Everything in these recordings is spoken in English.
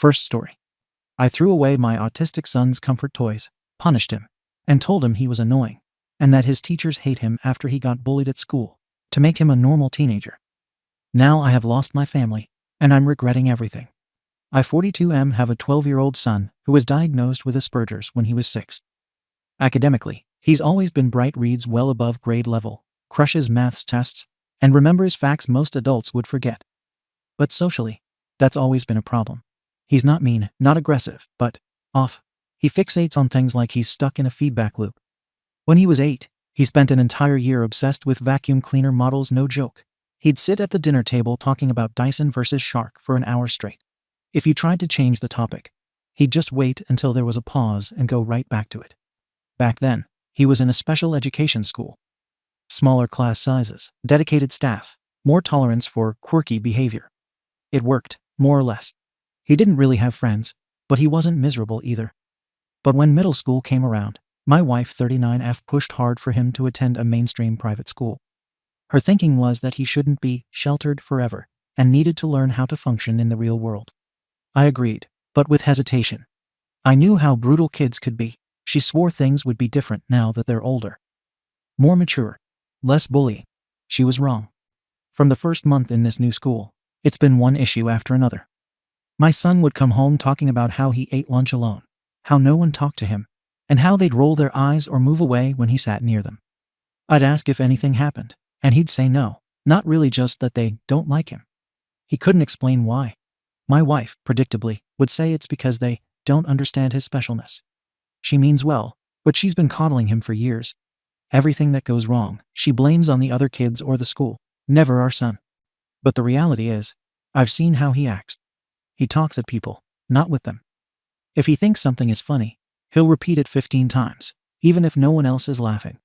First story. I threw away my autistic son's comfort toys, punished him, and told him he was annoying, and that his teachers hate him after he got bullied at school, to make him a normal teenager. Now I have lost my family, and I'm regretting everything. I 42M have a 12-year-old son who was diagnosed with Asperger's when he was 6. Academically, he's always been bright, reads well above grade level, crushes maths tests, and remembers facts most adults would forget. But socially, that's always been a problem. He's not mean, not aggressive, but off. He fixates on things like he's stuck in a feedback loop. When he was 8, he spent an entire year obsessed with vacuum cleaner models, no joke. He'd sit at the dinner table talking about Dyson versus Shark for an hour straight. If you tried to change the topic, he'd just wait until there was a pause and go right back to it. Back then, he was in a special education school. Smaller class sizes, dedicated staff, more tolerance for quirky behavior. It worked, more or less. He didn't really have friends, but he wasn't miserable either. But when middle school came around, my wife 39F pushed hard for him to attend a mainstream private school. Her thinking was that he shouldn't be sheltered forever and needed to learn how to function in the real world. I agreed, but with hesitation. I knew how brutal kids could be. She swore things would be different now that they're older. More mature, less bullying. She was wrong. From the first month in this new school, it's been one issue after another. My son would come home talking about how he ate lunch alone, how no one talked to him, and how they'd roll their eyes or move away when he sat near them. I'd ask if anything happened, and he'd say no, not really, just that they don't like him. He couldn't explain why. My wife, predictably, would say it's because they don't understand his specialness. She means well, but she's been coddling him for years. Everything that goes wrong, she blames on the other kids or the school, never our son. But the reality is, I've seen how he acts. He talks at people, not with them. If he thinks something is funny, he'll repeat it 15 times, even if no one else is laughing.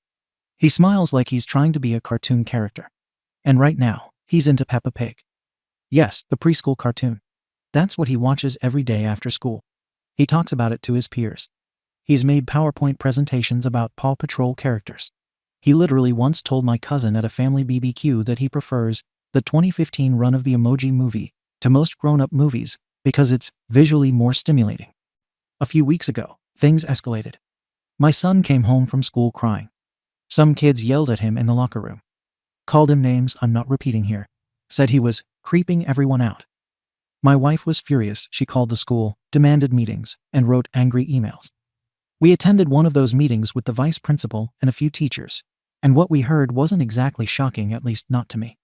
He smiles like he's trying to be a cartoon character. And right now, he's into Peppa Pig. Yes, the preschool cartoon. That's what he watches every day after school. He talks about it to his peers. He's made PowerPoint presentations about Paw Patrol characters. He literally once told my cousin at a family BBQ that he prefers the 2015 run of the Emoji Movie to most grown-up movies because it's visually more stimulating. A few weeks ago, things escalated. My son came home from school crying. Some kids yelled at him in the locker room. Called him names I'm not repeating here. Said he was creeping everyone out. My wife was furious. She called the school, demanded meetings, and wrote angry emails. We attended one of those meetings with the vice principal and a few teachers, and what we heard wasn't exactly shocking, at least not to me.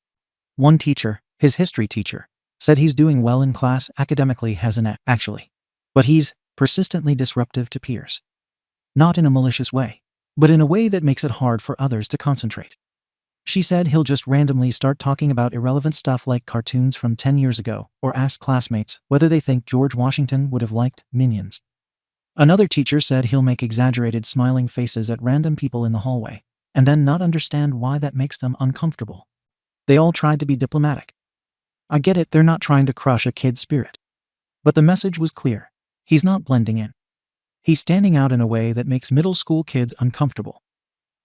One teacher, his history teacher, said he's doing well in class academically, has an A, actually, but he's persistently disruptive to peers. Not in a malicious way, but in a way that makes it hard for others to concentrate. She said he'll just randomly start talking about irrelevant stuff like cartoons from 10 years ago, or ask classmates whether they think George Washington would have liked Minions. Another teacher said he'll make exaggerated smiling faces at random people in the hallway, and then not understand why that makes them uncomfortable. They all tried to be diplomatic. I get it, they're not trying to crush a kid's spirit. But the message was clear. He's not blending in. He's standing out in a way that makes middle school kids uncomfortable.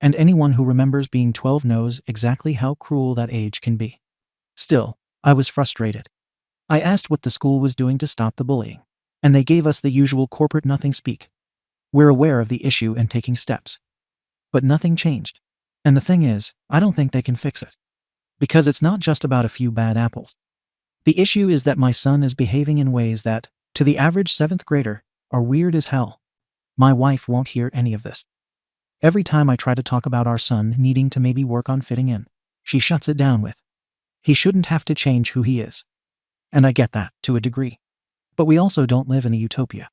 And anyone who remembers being 12 knows exactly how cruel that age can be. Still, I was frustrated. I asked what the school was doing to stop the bullying, and they gave us the usual corporate nothing speak. We're aware of the issue and taking steps. But nothing changed. And the thing is, I don't think they can fix it. Because it's not just about a few bad apples. The issue is that my son is behaving in ways that, to the average 7th grader, are weird as hell. My wife won't hear any of this. Every time I try to talk about our son needing to maybe work on fitting in, she shuts it down with, he shouldn't have to change who he is. And I get that, to a degree. But we also don't live in a utopia.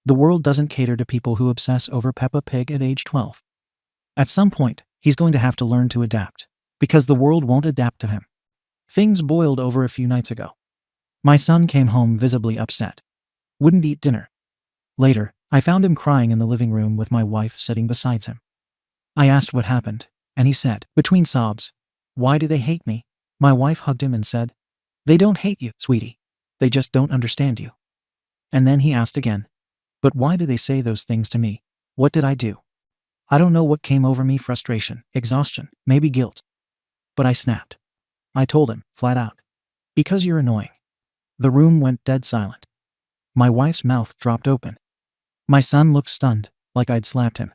The world doesn't cater to people who obsess over Peppa Pig at age 12. At some point, he's going to have to learn to adapt, because the world won't adapt to him. Things boiled over a few nights ago. My son came home visibly upset. Wouldn't eat dinner. Later, I found him crying in the living room with my wife sitting beside him. I asked what happened, and he said, between sobs, "Why do they hate me?" My wife hugged him and said, "They don't hate you, sweetie. They just don't understand you." And then he asked again, "But why do they say those things to me? What did I do?" I don't know what came over me, frustration, exhaustion, maybe guilt. But I snapped. I told him, flat out, "Because you're annoying." The room went dead silent. My wife's mouth dropped open. My son looked stunned, like I'd slapped him.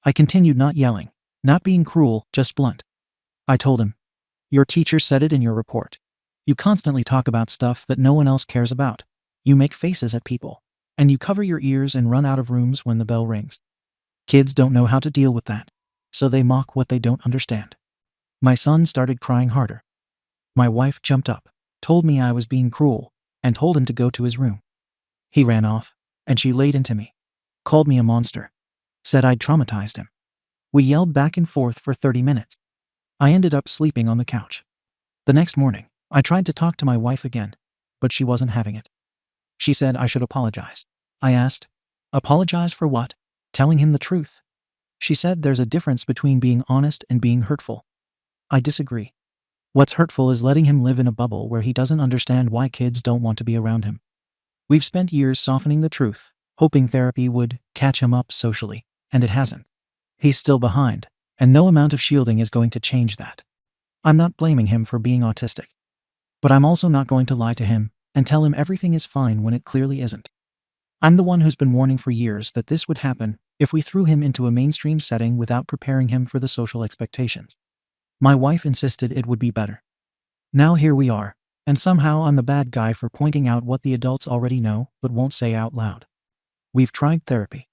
I continued, not yelling, not being cruel, just blunt. I told him, "Your teacher said it in your report. You constantly talk about stuff that no one else cares about. You make faces at people. And you cover your ears and run out of rooms when the bell rings. Kids don't know how to deal with that, so they mock what they don't understand." My son started crying harder. My wife jumped up, told me I was being cruel, and told him to go to his room. He ran off, and she laid into me, called me a monster, said I'd traumatized him. We yelled back and forth for 30 minutes. I ended up sleeping on the couch. The next morning, I tried to talk to my wife again, but she wasn't having it. She said I should apologize. I asked, "Apologize for what?" "Telling him the truth." She said there's a difference between being honest and being hurtful. I disagree. What's hurtful is letting him live in a bubble where he doesn't understand why kids don't want to be around him. We've spent years softening the truth, hoping therapy would catch him up socially, and it hasn't. He's still behind, and no amount of shielding is going to change that. I'm not blaming him for being autistic, but I'm also not going to lie to him and tell him everything is fine when it clearly isn't. I'm the one who's been warning for years that this would happen if we threw him into a mainstream setting without preparing him for the social expectations. My wife insisted it would be better. Now here we are, and somehow I'm the bad guy for pointing out what the adults already know but won't say out loud. We've tried therapy.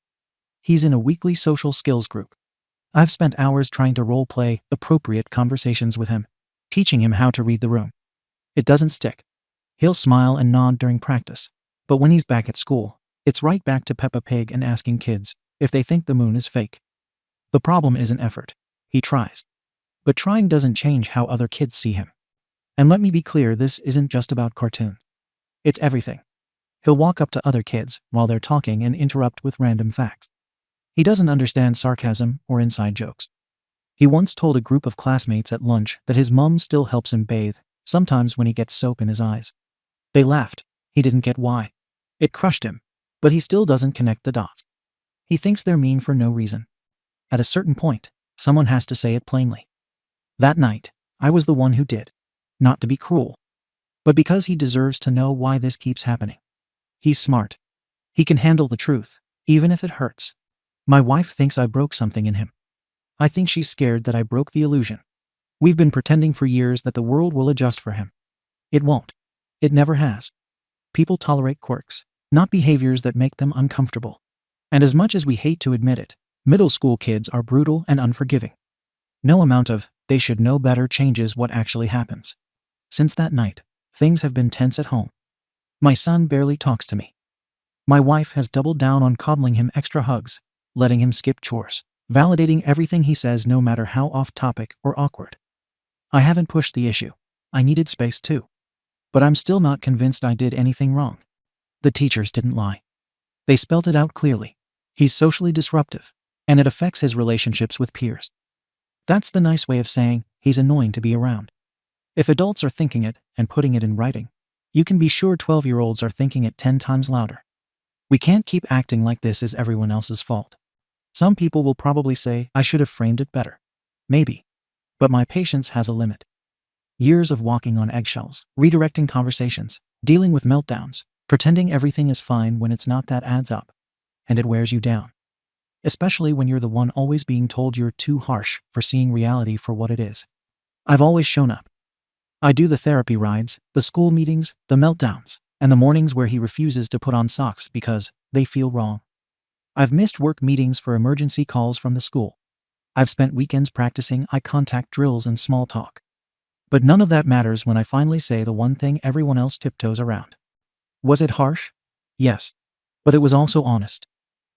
He's in a weekly social skills group. I've spent hours trying to role-play appropriate conversations with him, teaching him how to read the room. It doesn't stick. He'll smile and nod during practice, but when he's back at school, it's right back to Peppa Pig and asking kids if they think the moon is fake. The problem isn't effort. He tries. But trying doesn't change how other kids see him. And let me be clear, this isn't just about cartoons. It's everything. He'll walk up to other kids while they're talking and interrupt with random facts. He doesn't understand sarcasm or inside jokes. He once told a group of classmates at lunch that his mom still helps him bathe, sometimes when he gets soap in his eyes. They laughed. He didn't get why. It crushed him, but he still doesn't connect the dots. He thinks they're mean for no reason. At a certain point, someone has to say it plainly. That night, I was the one who did. Not to be cruel, but because he deserves to know why this keeps happening. He's smart. He can handle the truth, even if it hurts. My wife thinks I broke something in him. I think she's scared that I broke the illusion. We've been pretending for years that the world will adjust for him. It won't. It never has. People tolerate quirks, not behaviors that make them uncomfortable. And as much as we hate to admit it, middle school kids are brutal and unforgiving. No amount of "they should know better" changes what actually happens. Since that night, things have been tense at home. My son barely talks to me. My wife has doubled down on coddling him, extra hugs, letting him skip chores, validating everything he says no matter how off-topic or awkward. I haven't pushed the issue. I needed space too. But I'm still not convinced I did anything wrong. The teachers didn't lie. They spelt it out clearly. He's socially disruptive, and it affects his relationships with peers. That's the nice way of saying he's annoying to be around. If adults are thinking it and putting it in writing, you can be sure 12-year-olds are thinking it 10 times louder. We can't keep acting like this is everyone else's fault. Some people will probably say I should have framed it better. Maybe. But my patience has a limit. Years of walking on eggshells, redirecting conversations, dealing with meltdowns, pretending everything is fine when it's not, that adds up. And it wears you down. Especially when you're the one always being told you're too harsh for seeing reality for what it is. I've always shown up. I do the therapy rides, the school meetings, the meltdowns, and the mornings where he refuses to put on socks because they feel wrong. I've missed work meetings for emergency calls from the school. I've spent weekends practicing eye contact drills and small talk. But none of that matters when I finally say the one thing everyone else tiptoes around. Was it harsh? Yes. But it was also honest.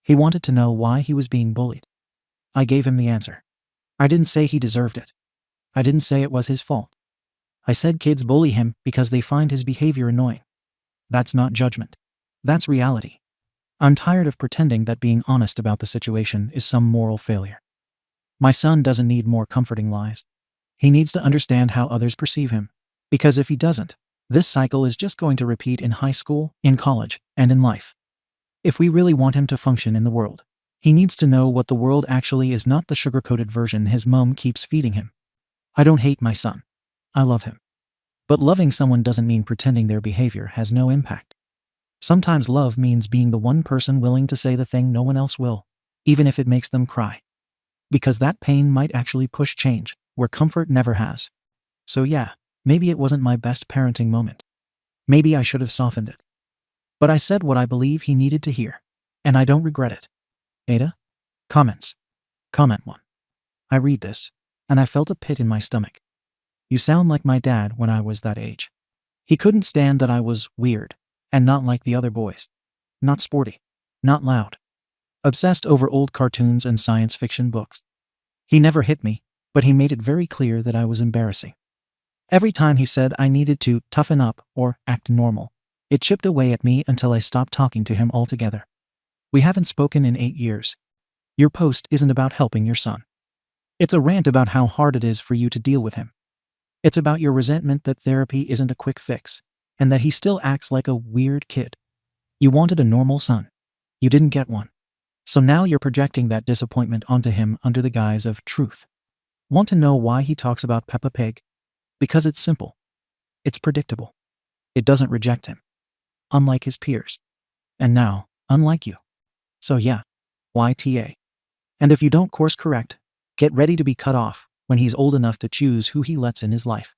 He wanted to know why he was being bullied. I gave him the answer. I didn't say he deserved it. I didn't say it was his fault. I said kids bully him because they find his behavior annoying. That's not judgment. That's reality. I'm tired of pretending that being honest about the situation is some moral failure. My son doesn't need more comforting lies. He needs to understand how others perceive him. Because if he doesn't, this cycle is just going to repeat in high school, in college, and in life. If we really want him to function in the world, he needs to know what the world actually is, not the sugar-coated version his mom keeps feeding him. I don't hate my son. I love him. But loving someone doesn't mean pretending their behavior has no impact. Sometimes love means being the one person willing to say the thing no one else will, even if it makes them cry. Because that pain might actually push change where comfort never has. So yeah, maybe it wasn't my best parenting moment. Maybe I should have softened it. But I said what I believe he needed to hear, and I don't regret it. Ada? Comments. Comment 1. I read this, and I felt a pit in my stomach. You sound like my dad when I was that age. He couldn't stand that I was weird, and not like the other boys. Not sporty. Not loud. Obsessed over old cartoons and science fiction books. He never hit me, but he made it very clear that I was embarrassing. Every time he said I needed to toughen up or act normal, it chipped away at me until I stopped talking to him altogether. We haven't spoken in 8 years. Your post isn't about helping your son. It's a rant about how hard it is for you to deal with him. It's about your resentment that therapy isn't a quick fix, and that he still acts like a weird kid. You wanted a normal son. You didn't get one. So now you're projecting that disappointment onto him under the guise of truth. Want to know why he talks about Peppa Pig? Because it's simple. It's predictable. It doesn't reject him. Unlike his peers. And now, unlike you. So yeah, YTA. And if you don't course correct, get ready to be cut off when he's old enough to choose who he lets in his life.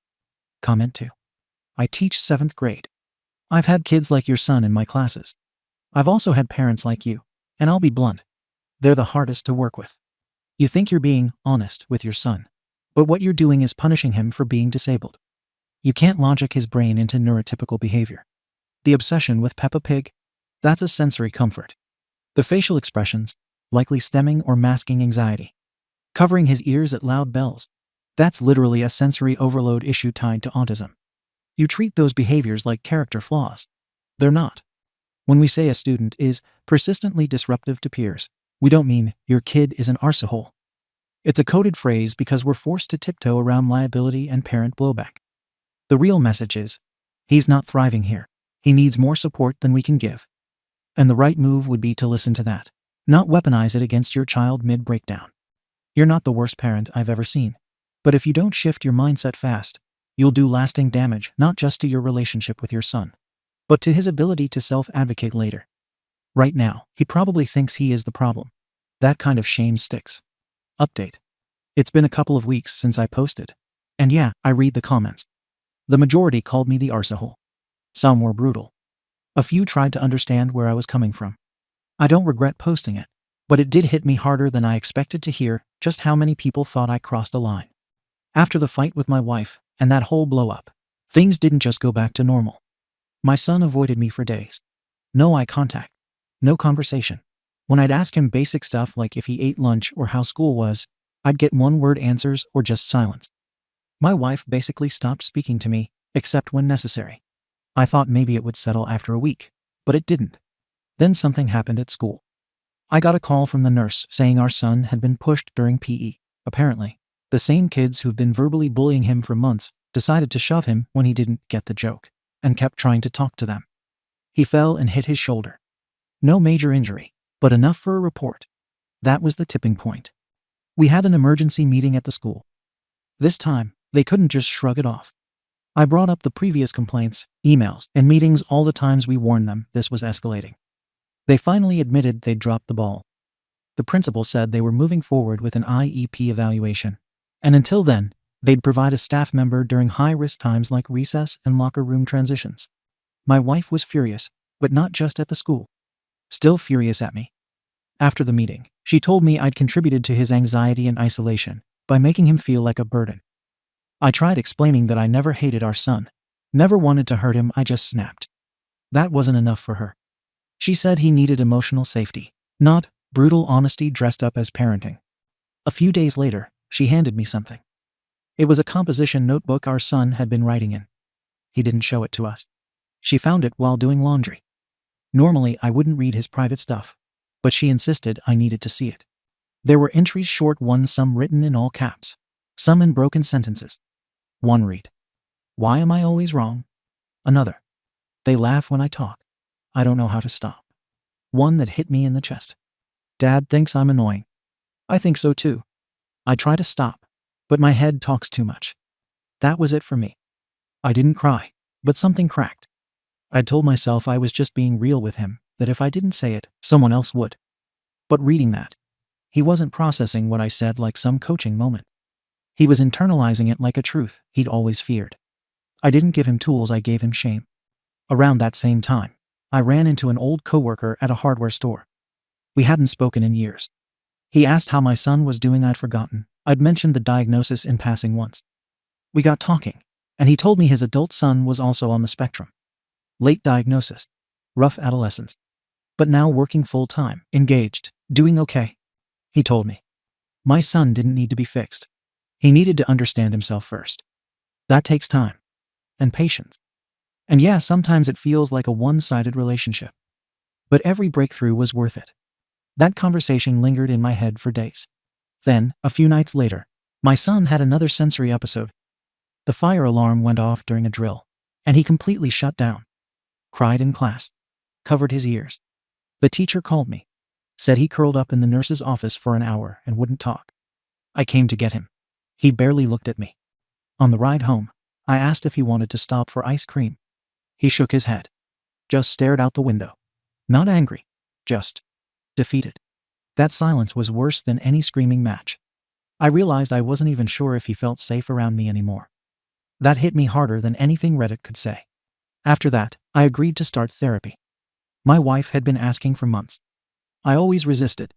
Comment 2. I teach 7th grade. I've had kids like your son in my classes. I've also had parents like you, and I'll be blunt. They're the hardest to work with. You think you're being honest with your son, but what you're doing is punishing him for being disabled. You can't logic his brain into neurotypical behavior. The obsession with Peppa Pig? That's a sensory comfort. The facial expressions, likely stemming or masking anxiety. Covering his ears at loud bells. That's literally a sensory overload issue tied to autism. You treat those behaviors like character flaws. They're not. When we say a student is persistently disruptive to peers, we don't mean your kid is an arsehole. It's a coded phrase because we're forced to tiptoe around liability and parent blowback. The real message is, he's not thriving here. He needs more support than we can give. And the right move would be to listen to that, not weaponize it against your child mid-breakdown. You're not the worst parent I've ever seen. But if you don't shift your mindset fast, you'll do lasting damage not just to your relationship with your son, but to his ability to self-advocate later. Right now, he probably thinks he is the problem. That kind of shame sticks. Update. It's been a couple of weeks since I posted. And yeah, I read the comments. The majority called me the arsehole. Some were brutal. A few tried to understand where I was coming from. I don't regret posting it, but it did hit me harder than I expected to hear just how many people thought I crossed a line. After the fight with my wife and that whole blow-up, things didn't just go back to normal. My son avoided me for days. No eye contact. No conversation. When I'd ask him basic stuff like if he ate lunch or how school was, I'd get one-word answers or just silence. My wife basically stopped speaking to me, except when necessary. I thought maybe it would settle after a week, but it didn't. Then something happened at school. I got a call from the nurse saying our son had been pushed during PE. Apparently, the same kids who've been verbally bullying him for months decided to shove him when he didn't get the joke, and kept trying to talk to them. He fell and hit his shoulder. No major injury, but enough for a report. That was the tipping point. We had an emergency meeting at the school. This time, they couldn't just shrug it off. I brought up the previous complaints, emails, and meetings, all the times we warned them this was escalating. They finally admitted they'd dropped the ball. The principal said they were moving forward with an IEP evaluation, and until then, they'd provide a staff member during high-risk times like recess and locker room transitions. My wife was furious, but not just at the school. Still furious at me. After the meeting, she told me I'd contributed to his anxiety and isolation by making him feel like a burden. I tried explaining that I never hated our son, never wanted to hurt him, I just snapped. That wasn't enough for her. She said he needed emotional safety, not brutal honesty dressed up as parenting. A few days later, she handed me something. It was a composition notebook our son had been writing in. He didn't show it to us. She found it while doing laundry. Normally, I wouldn't read his private stuff, but she insisted I needed to see it. There were entries, short ones, some written in all caps, some in broken sentences. One read, "Why am I always wrong?" Another, "They laugh when I talk. I don't know how to stop." One that hit me in the chest, "Dad thinks I'm annoying. I think so too. I try to stop, but my head talks too much." That was it for me. I didn't cry, but something cracked. I'd told myself I was just being real with him, that if I didn't say it, someone else would. But reading that, he wasn't processing what I said like some coaching moment. He was internalizing it like a truth he'd always feared. I didn't give him tools, I gave him shame. Around that same time, I ran into an old coworker at a hardware store. We hadn't spoken in years. He asked how my son was doing. I'd forgotten. I'd mentioned the diagnosis in passing once. We got talking, and he told me his adult son was also on the spectrum. Late diagnosis, rough adolescence, but now working full-time, engaged, doing okay. He told me, my son didn't need to be fixed. He needed to understand himself first. That takes time and patience. And yeah, sometimes it feels like a one-sided relationship. But every breakthrough was worth it. That conversation lingered in my head for days. Then, a few nights later, my son had another sensory episode. The fire alarm went off during a drill, and he completely shut down. Cried in class. Covered his ears. The teacher called me. Said he curled up in the nurse's office for an hour and wouldn't talk. I came to get him. He barely looked at me. On the ride home, I asked if he wanted to stop for ice cream. He shook his head. Just stared out the window. Not angry. Just defeated. That silence was worse than any screaming match. I realized I wasn't even sure if he felt safe around me anymore. That hit me harder than anything Reddit could say. After that, I agreed to start therapy. My wife had been asking for months. I always resisted.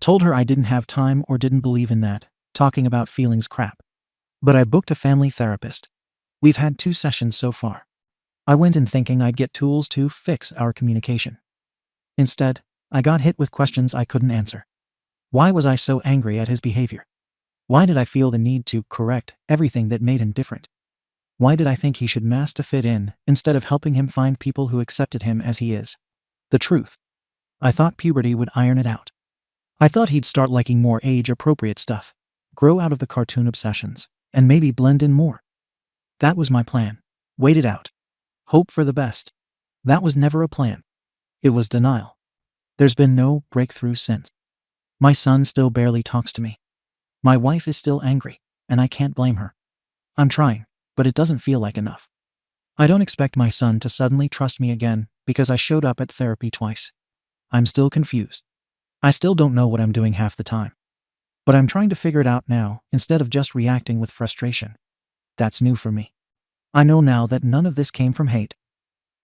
Told her I didn't have time or didn't believe in that, talking about feelings crap. But I booked a family therapist. We've had 2 sessions so far. I went in thinking I'd get tools to fix our communication. Instead, I got hit with questions I couldn't answer. Why was I so angry at his behavior? Why did I feel the need to correct everything that made him different? Why did I think he should mask to fit in instead of helping him find people who accepted him as he is? The truth. I thought puberty would iron it out. I thought he'd start liking more age-appropriate stuff, grow out of the cartoon obsessions, and maybe blend in more. That was my plan. Wait it out. Hope for the best. That was never a plan. It was denial. There's been no breakthrough since. My son still barely talks to me. My wife is still angry, and I can't blame her. I'm trying, but it doesn't feel like enough. I don't expect my son to suddenly trust me again because I showed up at therapy twice. I'm still confused. I still don't know what I'm doing half the time. But I'm trying to figure it out now instead of just reacting with frustration. That's new for me. I know now that none of this came from hate.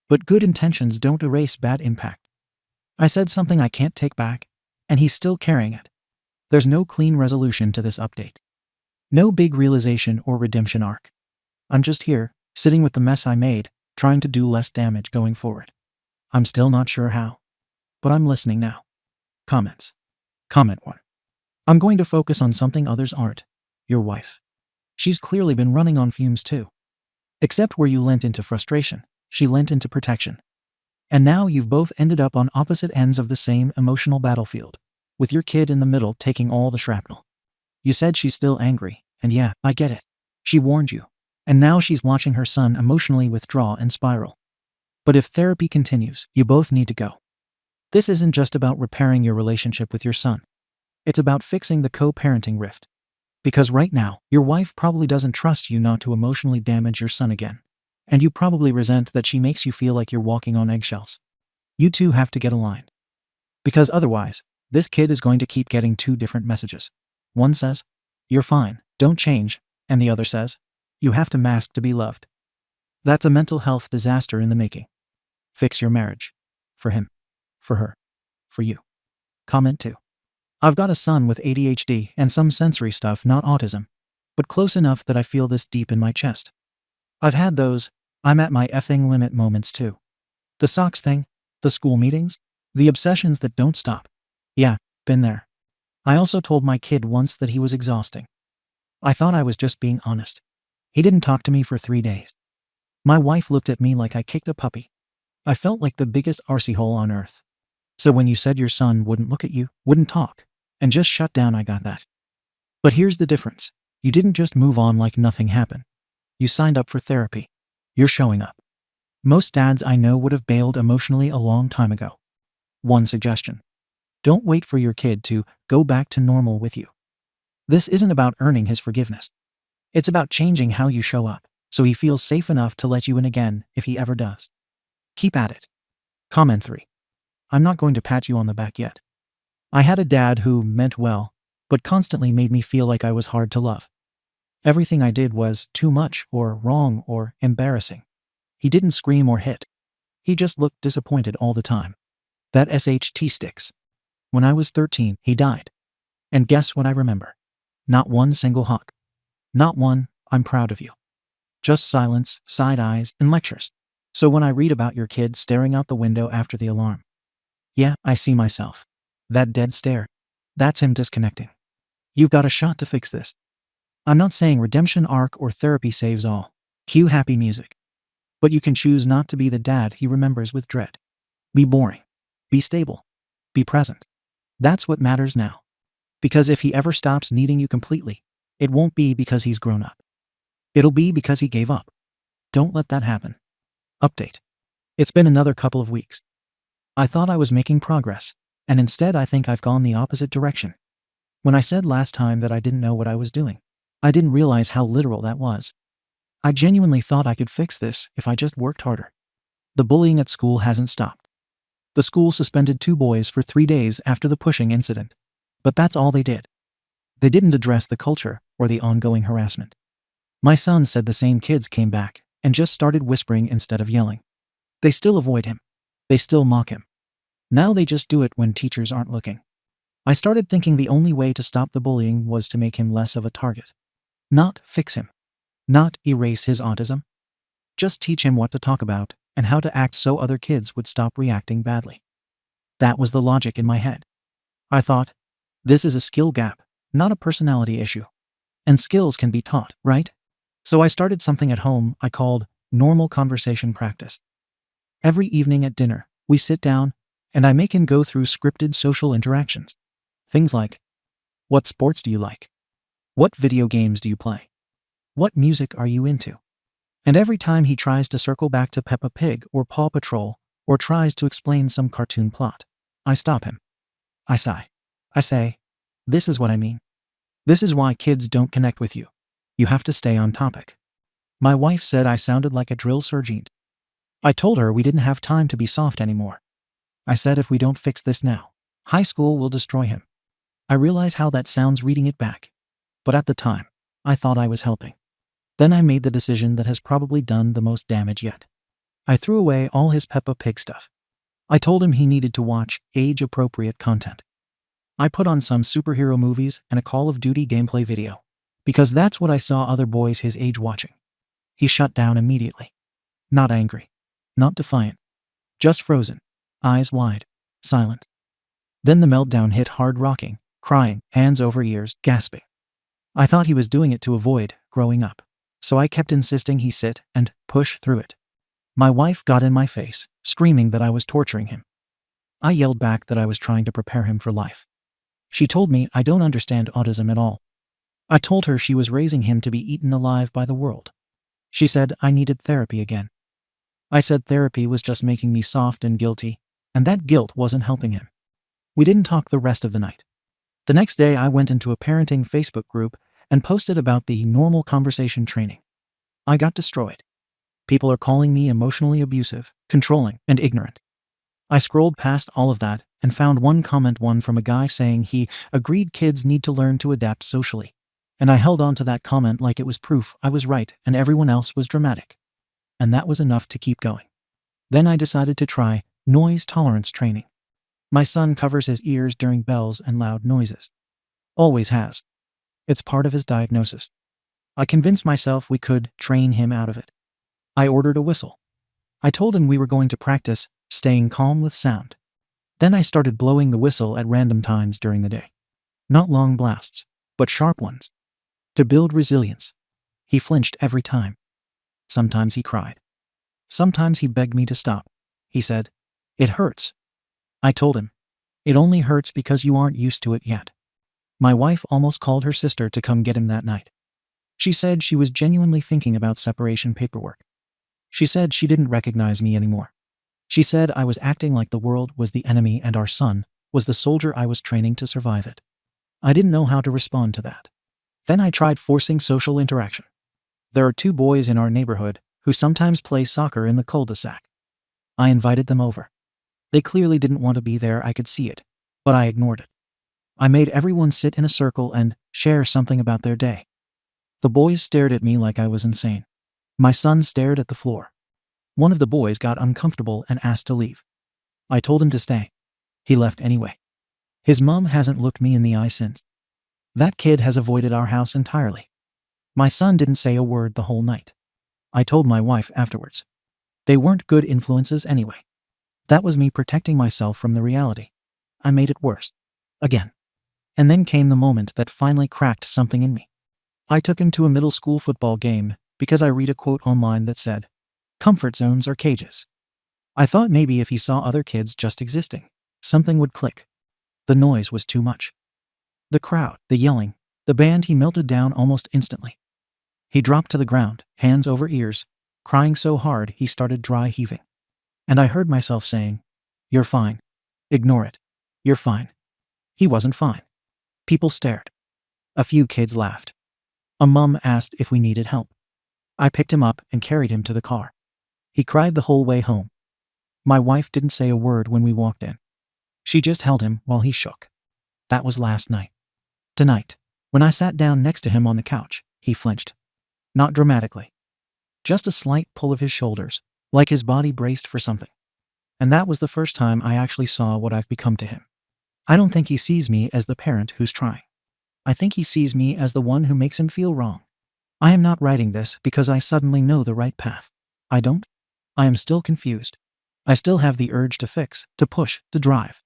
But good intentions don't erase bad impact. I said something I can't take back, and he's still carrying it. There's no clean resolution to this update. No big realization or redemption arc. I'm just here, sitting with the mess I made, trying to do less damage going forward. I'm still not sure how. But I'm listening now. Comments. Comment 1. I'm going to focus on something others aren't. Your wife. She's clearly been running on fumes too. Except where you lent into frustration, she lent into protection. And now you've both ended up on opposite ends of the same emotional battlefield, with your kid in the middle taking all the shrapnel. You said she's still angry, and yeah, I get it. She warned you. And now she's watching her son emotionally withdraw and spiral. But if therapy continues, you both need to go. This isn't just about repairing your relationship with your son. It's about fixing the co-parenting rift. Because right now, your wife probably doesn't trust you not to emotionally damage your son again. And you probably resent that she makes you feel like you're walking on eggshells. You two have to get aligned. Because otherwise, this kid is going to keep getting 2 different messages. One says, you're fine, don't change, and the other says, you have to mask to be loved. That's a mental health disaster in the making. Fix your marriage. For him. For her. For you. Comment 2. I've got a son with ADHD and some sensory stuff, not autism, but close enough that I feel this deep in my chest. I've had those, I'm at my effing limit moments too. The socks thing, the school meetings, the obsessions that don't stop. Yeah, been there. I also told my kid once that he was exhausting. I thought I was just being honest. He didn't talk to me for 3 days. My wife looked at me like I kicked a puppy. I felt like the biggest arsehole on earth. So when you said your son wouldn't look at you, wouldn't talk, and just shut down, I got that. But here's the difference. You didn't just move on like nothing happened. You signed up for therapy. You're showing up. Most dads I know would have bailed emotionally a long time ago. One suggestion. Don't wait for your kid to go back to normal with you. This isn't about earning his forgiveness. It's about changing how you show up, so he feels safe enough to let you in again if he ever does. Keep at it. Comment 3. I'm not going to pat you on the back yet. I had a dad who meant well, but constantly made me feel like I was hard to love. Everything I did was too much or wrong or embarrassing. He didn't scream or hit. He just looked disappointed all the time. That SHT sticks. When I was 13, he died. And guess what I remember? Not one single hug. Not one, I'm proud of you. Just silence, side eyes, and lectures. So when I read about your kid staring out the window after the alarm, yeah, I see myself. That dead stare. That's him disconnecting. You've got a shot to fix this. I'm not saying redemption arc or therapy saves all. Cue happy music. But you can choose not to be the dad he remembers with dread. Be boring. Be stable. Be present. That's what matters now. Because if he ever stops needing you completely, it won't be because he's grown up. It'll be because he gave up. Don't let that happen. Update. It's been another couple of weeks. I thought I was making progress, and instead I think I've gone the opposite direction. When I said last time that I didn't know what I was doing, I didn't realize how literal that was. I genuinely thought I could fix this if I just worked harder. The bullying at school hasn't stopped. The school suspended 2 boys for 3 days after the pushing incident. But that's all they did. They didn't address the culture or the ongoing harassment. My son said the same kids came back and just started whispering instead of yelling. They still avoid him. They still mock him. Now they just do it when teachers aren't looking. I started thinking the only way to stop the bullying was to make him less of a target. Not fix him. Not erase his autism. Just teach him what to talk about and how to act so other kids would stop reacting badly. That was the logic in my head. I thought, this is a skill gap, not a personality issue. And skills can be taught, right? So I started something at home I called normal conversation practice. Every evening at dinner, we sit down, and I make him go through scripted social interactions. Things like, what sports do you like? What video games do you play? What music are you into? And every time he tries to circle back to Peppa Pig or Paw Patrol, or tries to explain some cartoon plot, I stop him. I sigh. I say, this is what I mean. This is why kids don't connect with you. You have to stay on topic. My wife said I sounded like a drill sergeant. I told her we didn't have time to be soft anymore. I said if we don't fix this now, high school will destroy him. I realize how that sounds reading it back. But at the time, I thought I was helping. Then I made the decision that has probably done the most damage yet. I threw away all his Peppa Pig stuff. I told him he needed to watch age-appropriate content. I put on some superhero movies and a Call of Duty gameplay video, because that's what I saw other boys his age watching. He shut down immediately. Not angry. Not defiant. Just frozen. Eyes wide. Silent. Then the meltdown hit hard, rocking, crying, hands over ears, gasping. I thought he was doing it to avoid growing up. So I kept insisting he sit and push through it. My wife got in my face, screaming that I was torturing him. I yelled back that I was trying to prepare him for life. She told me I don't understand autism at all. I told her she was raising him to be eaten alive by the world. She said I needed therapy again. I said therapy was just making me soft and guilty, and that guilt wasn't helping him. We didn't talk the rest of the night. The next day I went into a parenting Facebook group and posted about the normal conversation training. I got destroyed. People are calling me emotionally abusive, controlling, and ignorant. I scrolled past all of that and found one from a guy saying he agreed kids need to learn to adapt socially. And I held on to that comment like it was proof I was right and everyone else was dramatic. And that was enough to keep going. Then I decided to try noise tolerance training. My son covers his ears during bells and loud noises. Always has. It's part of his diagnosis. I convinced myself we could train him out of it. I ordered a whistle. I told him we were going to practice staying calm with sound. Then I started blowing the whistle at random times during the day. Not long blasts, but sharp ones. To build resilience. He flinched every time. Sometimes he cried. Sometimes he begged me to stop. He said, "It hurts." I told him, "It only hurts because you aren't used to it yet." My wife almost called her sister to come get him that night. She said she was genuinely thinking about separation paperwork. She said she didn't recognize me anymore. She said I was acting like the world was the enemy and our son was the soldier I was training to survive it. I didn't know how to respond to that. Then I tried forcing social interaction. There are 2 boys in our neighborhood who sometimes play soccer in the cul-de-sac. I invited them over. They clearly didn't want to be there, I could see it, but I ignored it. I made everyone sit in a circle and share something about their day. The boys stared at me like I was insane. My son stared at the floor. One of the boys got uncomfortable and asked to leave. I told him to stay. He left anyway. His mom hasn't looked me in the eye since. That kid has avoided our house entirely. My son didn't say a word the whole night. I told my wife afterwards. They weren't good influences anyway. That was me protecting myself from the reality. I made it worse. Again. And then came the moment that finally cracked something in me. I took him to a middle school football game because I read a quote online that said, "Comfort zones are cages." I thought maybe if he saw other kids just existing, something would click. The noise was too much. The crowd, the yelling, the band. He melted down almost instantly. He dropped to the ground, hands over ears, crying so hard he started dry heaving. And I heard myself saying, "You're fine. Ignore it. You're fine." He wasn't fine. People stared. A few kids laughed. A mom asked if we needed help. I picked him up and carried him to the car. He cried the whole way home. My wife didn't say a word when we walked in. She just held him while he shook. That was last night. Tonight, when I sat down next to him on the couch, he flinched. Not dramatically. Just a slight pull of his shoulders, like his body braced for something. And that was the first time I actually saw what I've become to him. I don't think he sees me as the parent who's trying. I think he sees me as the one who makes him feel wrong. I am not writing this because I suddenly know the right path. I don't. I am still confused. I still have the urge to fix, to push, to drive.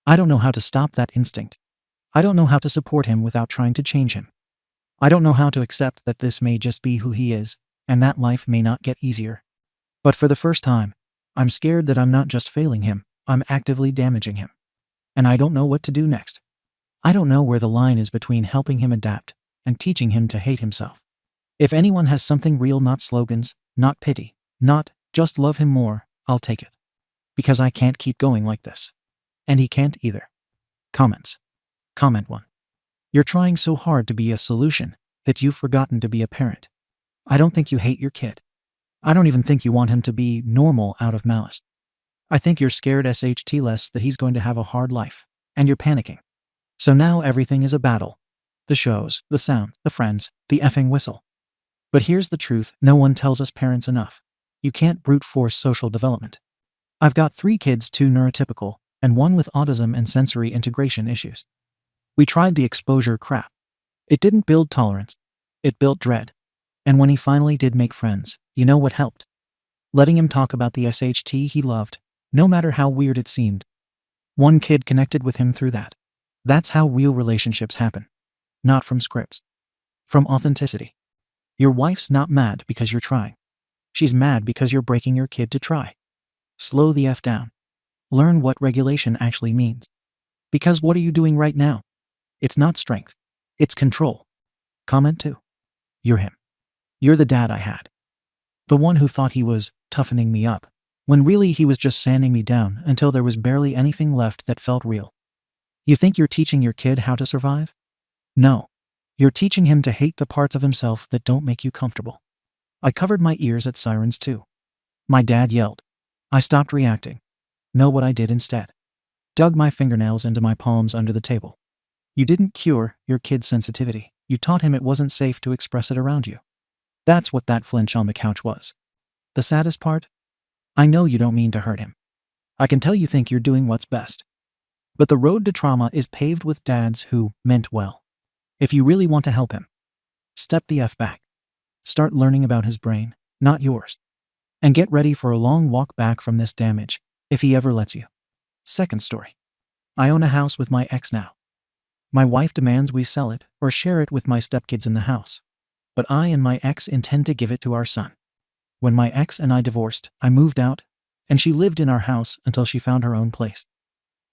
I don't know how to stop that instinct. I don't know how to support him without trying to change him. I don't know how to accept that this may just be who he is, and that life may not get easier. But for the first time, I'm scared that I'm not just failing him, I'm actively damaging him. And I don't know what to do next. I don't know where the line is between helping him adapt and teaching him to hate himself. If anyone has something real, not slogans, not pity, not just love him more, I'll take it. Because I can't keep going like this. And he can't either. Comments. Comment 1. You're trying so hard to be a solution that you've forgotten to be a parent. I don't think you hate your kid. I don't even think you want him to be normal out of malice. I think you're scared SHT-less that he's going to have a hard life, and you're panicking. So now everything is a battle. The shows, the sound, the friends, the effing whistle. But here's the truth no one tells us parents enough. You can't brute force social development. I've got 3 kids, 2 neurotypical, and 1 with autism and sensory integration issues. We tried the exposure crap. It didn't build tolerance. It built dread. And when he finally did make friends, you know what helped? Letting him talk about the SHT he loved, no matter how weird it seemed. One kid connected with him through that. That's how real relationships happen. Not from scripts. From authenticity. Your wife's not mad because you're trying. She's mad because you're breaking your kid to try. Slow the F down. Learn what regulation actually means. Because what are you doing right now? It's not strength. It's control. Comment 2. You're him. You're the dad I had. The one who thought he was toughening me up, when really he was just sanding me down until there was barely anything left that felt real. You think you're teaching your kid how to survive? No. You're teaching him to hate the parts of himself that don't make you comfortable. I covered my ears at sirens too. My dad yelled. I stopped reacting. Know what I did instead? Dug my fingernails into my palms under the table. You didn't cure your kid's sensitivity. You taught him it wasn't safe to express it around you. That's what that flinch on the couch was. The saddest part? I know you don't mean to hurt him. I can tell you think you're doing what's best. But the road to trauma is paved with dads who meant well. If you really want to help him, step the F back. Start learning about his brain, not yours. And get ready for a long walk back from this damage, if he ever lets you. Second story. I own a house with my ex now. My wife demands we sell it or share it with my stepkids in the house. But I and my ex intend to give it to our son. When my ex and I divorced, I moved out, and she lived in our house until she found her own place.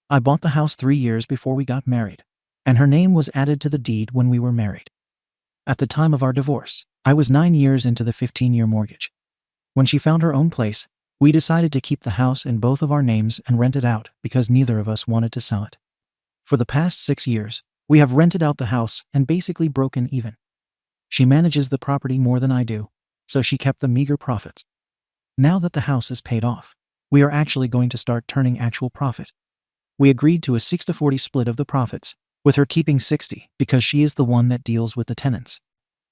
I bought the house 3 years before we got married, and her name was added to the deed when we were married. At the time of our divorce, I was 9 years into the 15-year mortgage. When she found her own place, we decided to keep the house in both of our names and rent it out because neither of us wanted to sell it. For the past 6 years, we have rented out the house and basically broken even. She manages the property more than I do, so she kept the meager profits. Now that the house is paid off, We are actually going to start turning actual profit. We agreed to a 60-40 split of the profits, with her keeping 60 because she is the one that deals with the tenants.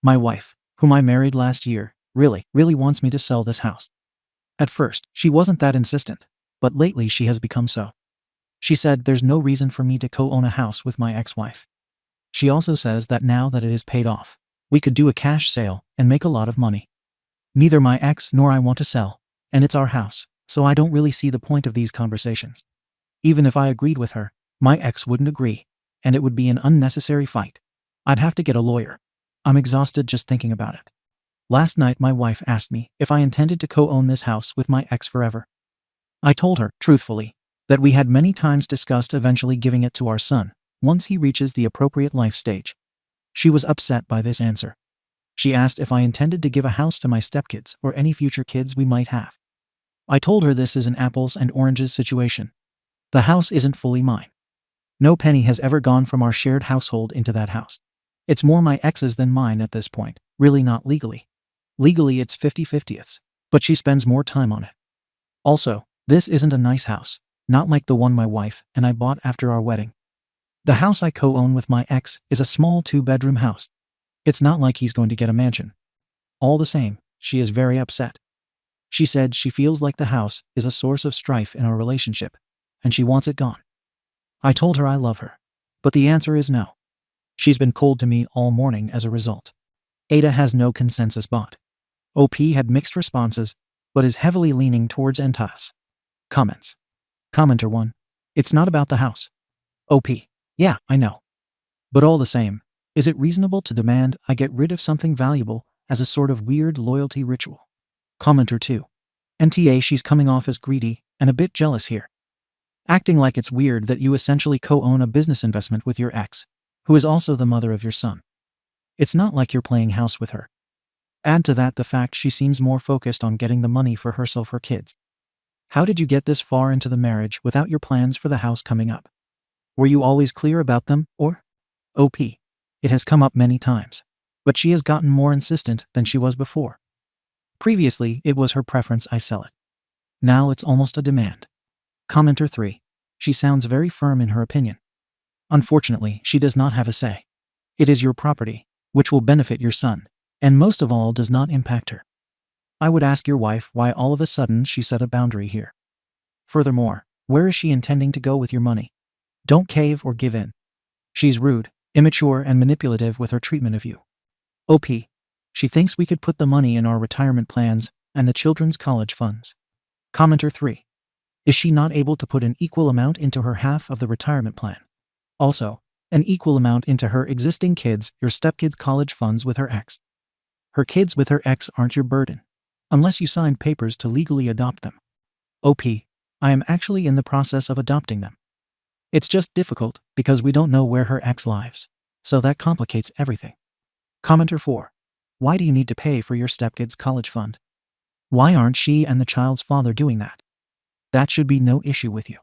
My wife, whom I married last year, really wants me to sell this house. At first, she wasn't that insistent, but lately she has become so. She said there's no reason for me to co-own a house with my ex-wife. She also says that now that it is paid off, we could do a cash sale and make a lot of money. Neither my ex nor I want to sell, and it's our house, so I don't really see the point of these conversations. Even if I agreed with her, my ex wouldn't agree, and it would be an unnecessary fight. I'd have to get a lawyer. I'm exhausted just thinking about it. Last night my wife asked me if I intended to co-own this house with my ex forever. I told her, truthfully, that we had many times discussed eventually giving it to our son once he reaches the appropriate life stage. She was upset by this answer. She asked if I intended to give a house to my stepkids or any future kids we might have. I told her this is an apples and oranges situation. The house isn't fully mine. No penny has ever gone from our shared household into that house. It's more my ex's than mine at this point, really not legally. Legally it's 50-50ths, but she spends more time on it. Also, this isn't a nice house, not like the one my wife and I bought after our wedding. The house I co-own with my ex is a small 2-bedroom house. It's not like he's going to get a mansion. All the same, she is very upset. She said she feels like the house is a source of strife in our relationship, and she wants it gone. I told her I love her, but the answer is no. She's been cold to me all morning as a result. Ada has no consensus bot. OP had mixed responses, but is heavily leaning towards Entas. Comments. Commenter 1. It's not about the house. OP. Yeah, I know. But all the same, is it reasonable to demand I get rid of something valuable as a sort of weird loyalty ritual? Commenter 2. NTA, she's coming off as greedy and a bit jealous here. Acting like it's weird that you essentially co-own a business investment with your ex, who is also the mother of your son. It's not like you're playing house with her. Add to that the fact she seems more focused on getting the money for herself or kids. How did you get this far into the marriage without your plans for the house coming up? Were you always clear about them, or? OP. It has come up many times, but she has gotten more insistent than she was before. Previously, it was her preference I sell it. Now it's almost a demand. Commenter 3. She sounds very firm in her opinion. Unfortunately, she does not have a say. It is your property, which will benefit your son, and most of all does not impact her. I would ask your wife why all of a sudden she set a boundary here. Furthermore, where is she intending to go with your money? Don't cave or give in. She's rude, immature, and manipulative with her treatment of you. OP. She thinks we could put the money in our retirement plans and the children's college funds. Commenter 3. Is she not able to put an equal amount into her half of the retirement plan? Also, an equal amount into her existing kids, your stepkids' college funds with her ex. Her kids with her ex aren't your burden, unless you signed papers to legally adopt them. OP. I am actually in the process of adopting them. It's just difficult because we don't know where her ex lives, so that complicates everything. Commenter 4. Why do you need to pay for your stepkid's college fund? Why aren't she and the child's father doing that? That should be no issue with you.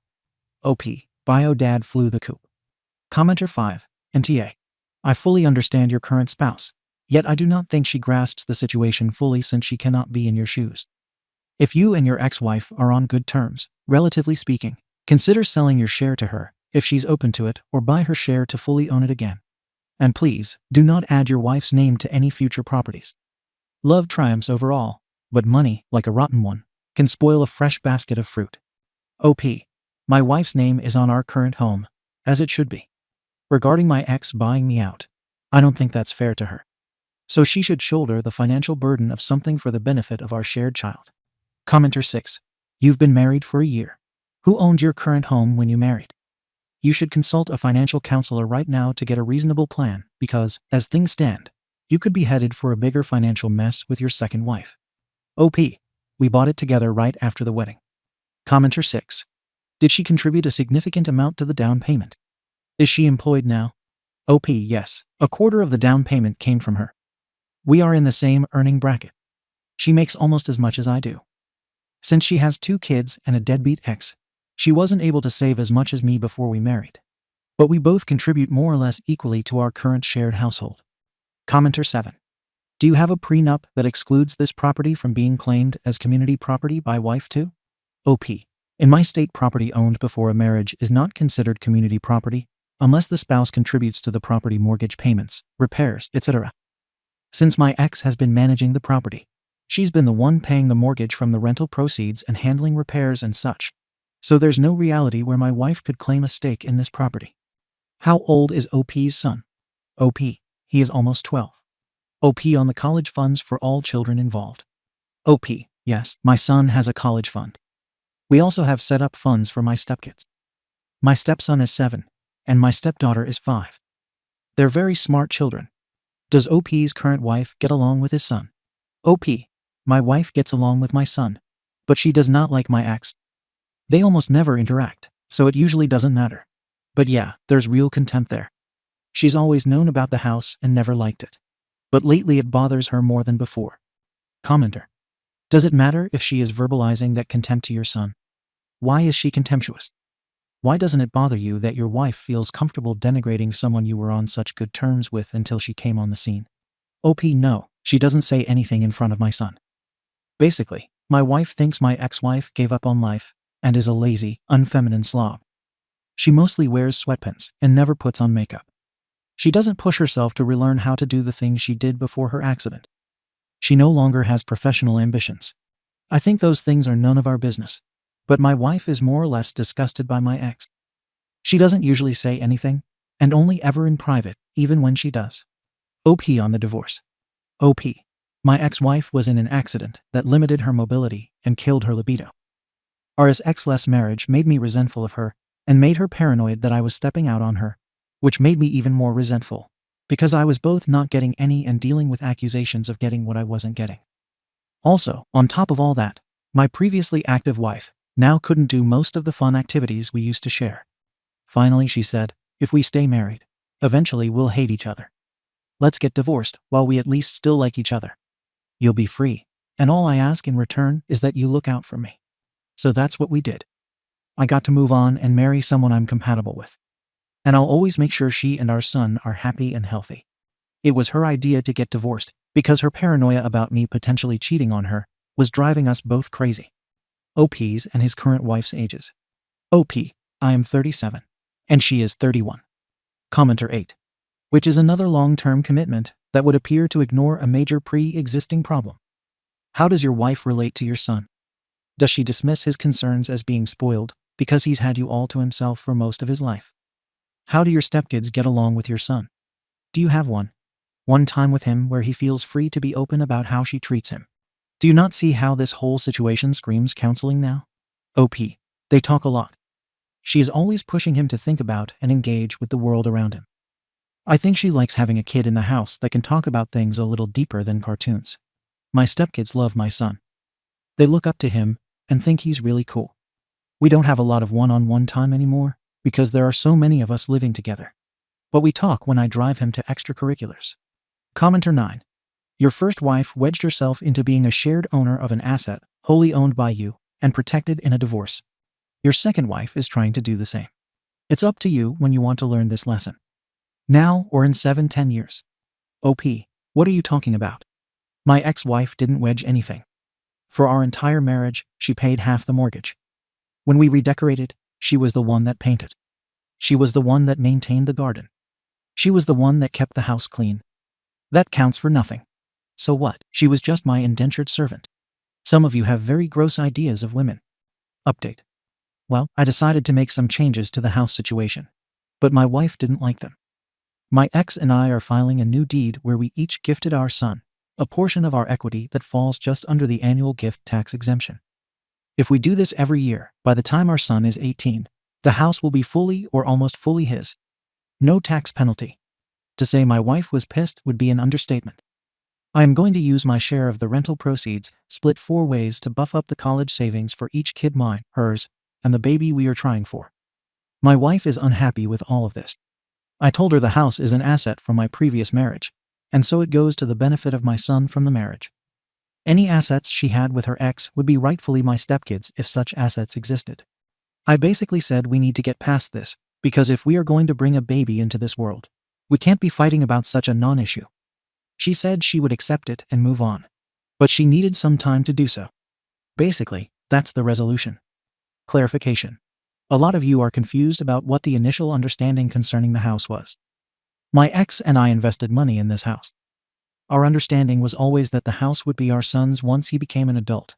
OP. Bio dad flew the coop. Commenter 5. NTA. I fully understand your current spouse, yet I do not think she grasps the situation fully since she cannot be in your shoes. If you and your ex-wife are on good terms, relatively speaking, consider selling your share to her if she's open to it, or buy her share to fully own it again. And please, do not add your wife's name to any future properties. Love triumphs over all, but money, like a rotten one, can spoil a fresh basket of fruit. OP. My wife's name is on our current home, as it should be. Regarding my ex buying me out, I don't think that's fair to her. So she should shoulder the financial burden of something for the benefit of our shared child. Commenter 6. You've been married for a year. Who owned your current home when you married? You should consult a financial counselor right now to get a reasonable plan because, as things stand, you could be headed for a bigger financial mess with your second wife. OP. We bought it together right after the wedding. Commenter 6. Did she contribute a significant amount to the down payment? Is she employed now? OP. Yes. A quarter of the down payment came from her. We are in the same earning bracket. She makes almost as much as I do. Since she has 2 kids and a deadbeat ex, she wasn't able to save as much as me before we married. But we both contribute more or less equally to our current shared household. Commenter 7. Do you have a prenup that excludes this property from being claimed as community property by wife too? OP. In my state, property owned before a marriage is not considered community property unless the spouse contributes to the property mortgage payments, repairs, etc. Since my ex has been managing the property, she's been the one paying the mortgage from the rental proceeds and handling repairs and such. So there's no reality where my wife could claim a stake in this property. How old is OP's son? OP, he is almost 12. OP on the college funds for all children involved. OP, yes, my son has a college fund. We also have set up funds for my stepkids. My stepson is 7, and my stepdaughter is 5. They're very smart children. Does OP's current wife get along with his son? OP, my wife gets along with my son, but she does not like my ex. They almost never interact, so it usually doesn't matter. But yeah, there's real contempt there. She's always known about the house and never liked it. But lately it bothers her more than before. Commenter. Does it matter if she is verbalizing that contempt to your son? Why is she contemptuous? Why doesn't it bother you that your wife feels comfortable denigrating someone you were on such good terms with until she came on the scene? OP, no, she doesn't say anything in front of my son. Basically, my wife thinks my ex-wife gave up on life and is a lazy, unfeminine slob. She mostly wears sweatpants and never puts on makeup. She doesn't push herself to relearn how to do the things she did before her accident. She no longer has professional ambitions. I think those things are none of our business. But my wife is more or less disgusted by my ex. She doesn't usually say anything, and only ever in private, even when she does. OP on the divorce. OP. My ex-wife was in an accident that limited her mobility and killed her libido. Our ex-less marriage made me resentful of her and made her paranoid that I was stepping out on her, which made me even more resentful, because I was both not getting any and dealing with accusations of getting what I wasn't getting. Also, on top of all that, my previously active wife now couldn't do most of the fun activities we used to share. Finally, she said, if we stay married, eventually we'll hate each other. Let's get divorced while we at least still like each other. You'll be free, and all I ask in return is that you look out for me. So that's what we did. I got to move on and marry someone I'm compatible with. And I'll always make sure she and our son are happy and healthy. It was her idea to get divorced because her paranoia about me potentially cheating on her was driving us both crazy. OP's and his current wife's ages. OP, I am 37, and she is 31. Commenter 8. Which is another long-term commitment that would appear to ignore a major pre-existing problem. How does your wife relate to your son? Does she dismiss his concerns as being spoiled because he's had you all to himself for most of his life? How do your stepkids get along with your son? Do you have one time with him where he feels free to be open about how she treats him? Do you not see how this whole situation screams counseling now? OP, they talk a lot. She is always pushing him to think about and engage with the world around him. I think she likes having a kid in the house that can talk about things a little deeper than cartoons. My stepkids love my son. They look up to him and think he's really cool. We don't have a lot of one-on-one time anymore because there are so many of us living together. But we talk when I drive him to extracurriculars. Commenter 9. Your first wife wedged herself into being a shared owner of an asset wholly owned by you and protected in a divorce. Your second wife is trying to do the same. It's up to you when you want to learn this lesson. Now or in 7-10 years. OP, what are you talking about? My ex-wife didn't wedge anything. For our entire marriage, she paid half the mortgage. When we redecorated, she was the one that painted. She was the one that maintained the garden. She was the one that kept the house clean. That counts for nothing. So what? She was just my indentured servant. Some of you have very gross ideas of women. Update. Well, I decided to make some changes to the house situation, but my wife didn't like them. My ex and I are filing a new deed where we each gifted our son a portion of our equity that falls just under the annual gift tax exemption. If we do this every year, by the time our son is 18, the house will be fully or almost fully his. No tax penalty. To say my wife was pissed would be an understatement. I am going to use my share of the rental proceeds, split 4 ways to buff up the college savings for each kid, mine, hers, and the baby we are trying for. My wife is unhappy with all of this. I told her the house is an asset from my previous marriage, and so it goes to the benefit of my son from the marriage. Any assets she had with her ex would be rightfully my stepkids if such assets existed. I basically said we need to get past this, because if we are going to bring a baby into this world, we can't be fighting about such a non-issue. She said she would accept it and move on, but she needed some time to do so. Basically, that's the resolution. Clarification. A lot of you are confused about what the initial understanding concerning the house was. My ex and I invested money in this house. Our understanding was always that the house would be our son's once he became an adult.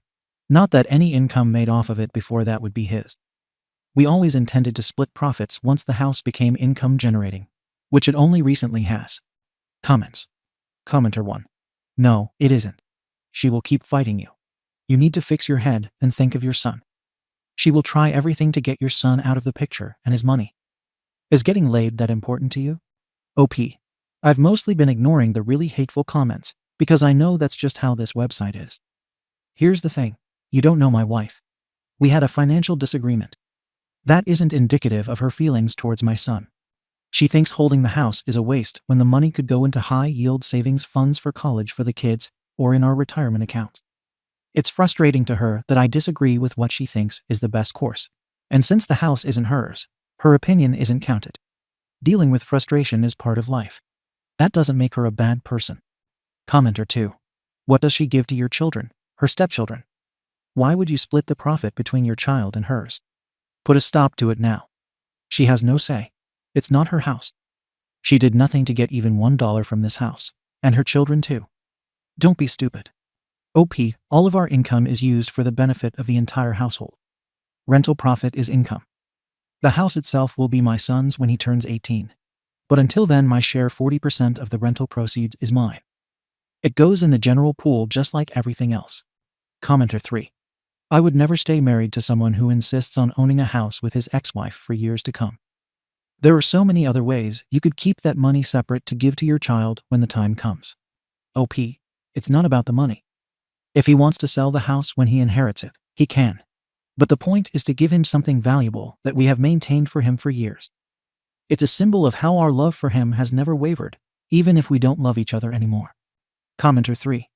Not that any income made off of it before that would be his. We always intended to split profits once the house became income generating, which it only recently has. Comments. Commenter 1. No, it isn't. She will keep fighting you. You need to fix your head and think of your son. She will try everything to get your son out of the picture and his money. Is getting laid that important to you? OP. I've mostly been ignoring the really hateful comments because I know that's just how this website is. Here's the thing. You don't know my wife. We had a financial disagreement. That isn't indicative of her feelings towards my son. She thinks holding the house is a waste when the money could go into high-yield savings funds for college for the kids or in our retirement accounts. It's frustrating to her that I disagree with what she thinks is the best course. And since the house isn't hers, her opinion isn't counted. Dealing with frustration is part of life. That doesn't make her a bad person. Commenter 2. What does she give to your children, her stepchildren? Why would you split the profit between your child and hers? Put a stop to it now. She has no say. It's not her house. She did nothing to get even $1 from this house, and her children too. Don't be stupid. OP, all of our income is used for the benefit of the entire household. Rental profit is income. The house itself will be my son's when he turns 18. But until then, my share 40% of the rental proceeds is mine. It goes in the general pool just like everything else. Commenter 3. I would never stay married to someone who insists on owning a house with his ex-wife for years to come. There are so many other ways you could keep that money separate to give to your child when the time comes. OP, it's not about the money. If he wants to sell the house when he inherits it, he can. But the point is to give him something valuable that we have maintained for him for years. It's a symbol of how our love for him has never wavered, even if we don't love each other anymore. Commenter 3.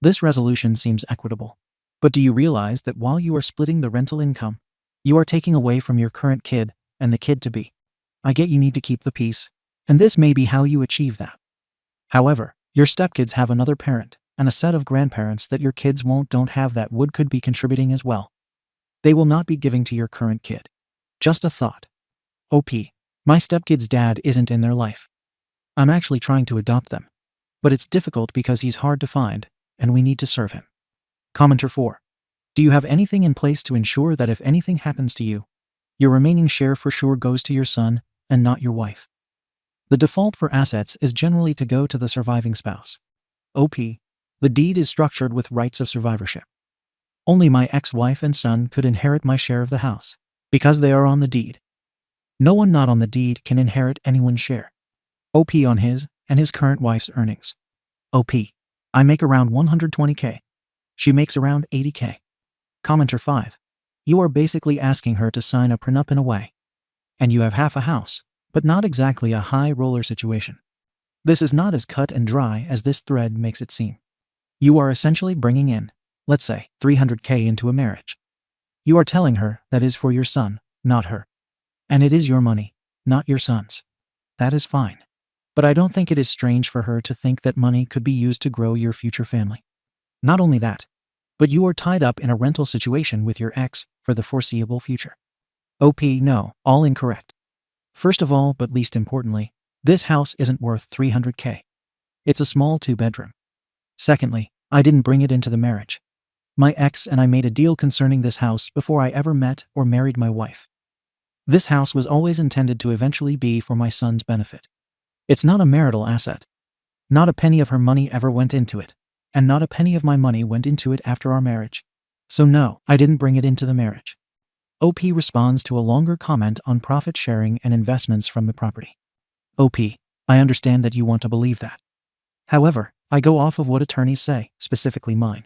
This resolution seems equitable. But do you realize that while you are splitting the rental income, you are taking away from your current kid and the kid-to-be? I get you need to keep the peace, and this may be how you achieve that. However, your stepkids have another parent and a set of grandparents that your kids don't have that could be contributing as well. They will not be giving to your current kid. Just a thought. OP. My stepkid's dad isn't in their life. I'm actually trying to adopt them. But it's difficult because he's hard to find, and we need to serve him. Commenter 4. Do you have anything in place to ensure that if anything happens to you, your remaining share for sure goes to your son and not your wife? The default for assets is generally to go to the surviving spouse. OP. The deed is structured with rights of survivorship. Only my ex-wife and son could inherit my share of the house, because they are on the deed. No one not on the deed can inherit anyone's share. OP on his and his current wife's earnings. OP. I make around $120K. She makes around $80K. Commenter 5. You are basically asking her to sign a prenup in a way. And you have half a house, but not exactly a high roller situation. This is not as cut and dry as this thread makes it seem. You are essentially bringing in, let's say, $300K into a marriage. You are telling her that is for your son, not her. And it is your money, not your son's. That is fine. But I don't think it is strange for her to think that money could be used to grow your future family. Not only that, but you are tied up in a rental situation with your ex for the foreseeable future. OP, no, all incorrect. First of all, but least importantly, this house isn't worth $300K. It's a small 2-bedroom. Secondly, I didn't bring it into the marriage. My ex and I made a deal concerning this house before I ever met or married my wife. This house was always intended to eventually be for my son's benefit. It's not a marital asset. Not a penny of her money ever went into it, and not a penny of my money went into it after our marriage. So no, I didn't bring it into the marriage. OP responds to a longer comment on profit sharing and investments from the property. OP, I understand that you want to believe that. However, I go off of what attorneys say, specifically mine.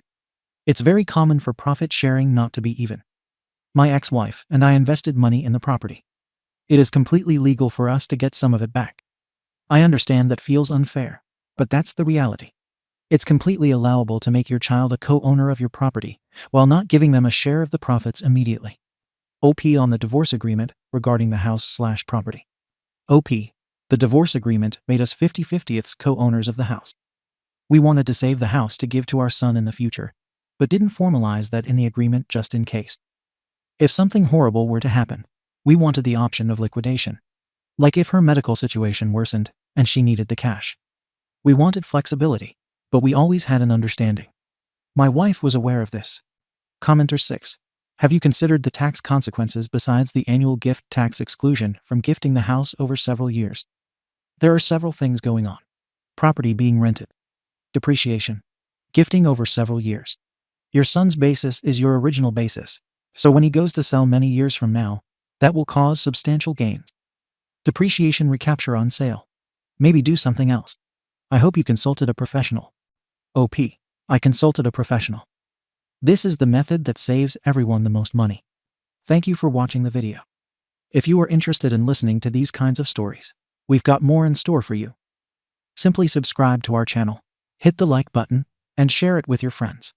It's very common for profit sharing not to be even. My ex-wife and I invested money in the property. It is completely legal for us to get some of it back. I understand that feels unfair, but that's the reality. It's completely allowable to make your child a co-owner of your property while not giving them a share of the profits immediately. OP on the divorce agreement regarding the house/property. OP, the divorce agreement made us 50/50ths co-owners of the house. We wanted to save the house to give to our son in the future, but didn't formalize that in the agreement just in case. If something horrible were to happen, we wanted the option of liquidation. Like if her medical situation worsened and she needed the cash. We wanted flexibility, but we always had an understanding. My wife was aware of this. Commenter 6. Have you considered the tax consequences besides the annual gift tax exclusion from gifting the house over several years? There are several things going on. Property being rented. Depreciation. Gifting over several years. Your son's basis is your original basis, so when he goes to sell many years from now, that will cause substantial gains. Depreciation recapture on sale. Maybe do something else. I hope you consulted a professional. OP. I consulted a professional. This is the method that saves everyone the most money. Thank you for watching the video. If you are interested in listening to these kinds of stories, we've got more in store for you. Simply subscribe to our channel, hit the like button, and share it with your friends.